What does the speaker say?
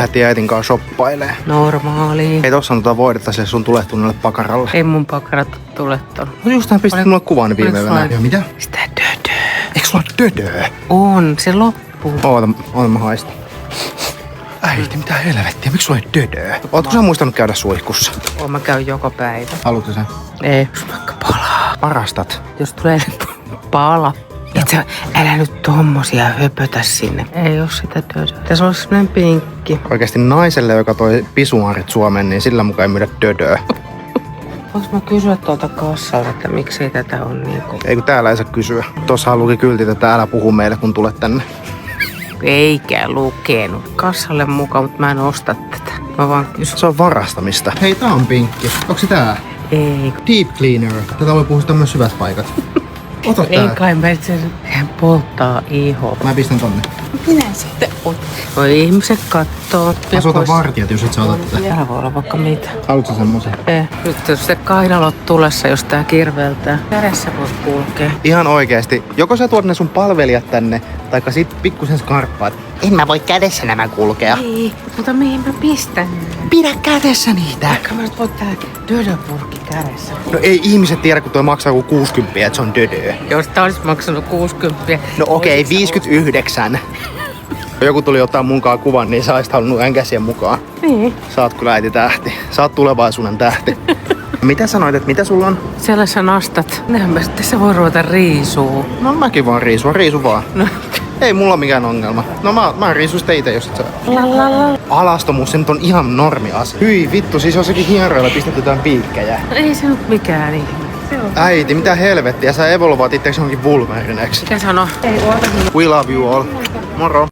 lähdettiin äitin kanssa shoppailemaan. Normaali. Ei tossa on voidetta se sun tulehtuneelle pakaralle. Ei mun pakarat tule ton. No just hän pistit mulle kuvan viime yönä. Ja mitä? Sitä dödöä. Eiks sulla dödöä? On, se loppuu. Oota mä haistan. Äiti, mitä helvettiä? Miksi sulla ei dödöä? Ootko sä muistanut käydä suihkussa? Mä käyn joka päivä. Haluatko sä? Ei, jos vaikka palaa. Parastat. Jos tulee pala. Et sä, älä nyt tommosia höpötä sinne. Ei oo sitä dödöä. Tässä olisi semmonen pinkki. Oikeesti naiselle, joka toi pisuaarit Suomeen, niin sillä mukaan ei myydä dödöä. Voinko mä kysyä tuolta kassalta, että miksei tätä on niinku... Ei kun täällä ei saa kysyä. Tossahan luki kyltit, että älä puhu meille kun tulet tänne. Eikä lukenut. Kassalle mukaan, mutta mä en osta tätä. Mä vaan kysyn. Se on varastamista. Hei, tää on pinkki. Onko se tää? Ei. Deep cleaner. Tätä voi puhua myös syvät paikat. Ota tää. Ei kai mä itse polttaa ihoa. Mä pistän tonne. Minä sitten ot. Voi ihmiset kattoo. Mä soitan vartijat, jos et sä otat tätä. Täällä voi olla vaikka mitä. Haluatko semmosen? Nyt jos se kainalot tulessa, jos tää kirveltää. Kädessä voi kulkea. Ihan oikeesti. Joko sä tuot ne sun palvelijat tänne, taikka sit pikkusen skarppaat. En mä voi kädessä nämä kulkea. Ei, mutta mihin mä pistän? Pidä kädessä niitä. Ehkä mä nyt voi tää dödöpurkki kädessä. No ei ihmiset tiedä, kun toi maksaa joku 60, että se on dödö. Jos tää olisi maksanut 60. No okei, 59. Joku tuli ottaa munkaan kuvan, niin sä olisit halunnut änkäsiä mukaan. Niin. Sä oot kyllä äiti tähti. Sä oot tulevaisuuden tähti. Mitä sanoit, että mitä sulla on? Siellä sä nastat. Nehän mä sitten se voi ruveta riisuu. No mäkin vaan riisu vaan. No. Ei mulla mikään ongelma. No mä riisun sitä ite, jos et sä... Lalala. Alastomuus, se nyt on ihan normi asia. Hyi vittu, siis jossakin hieroilla pistetty jotain piikkejä. Ei se nyt mikään ihme. Se on. Äiti, mitä helvettiä, sä evolvaat itseäksi johonkin Wolverineksi. Mikä sano? Ei oota. We love you all. Moro.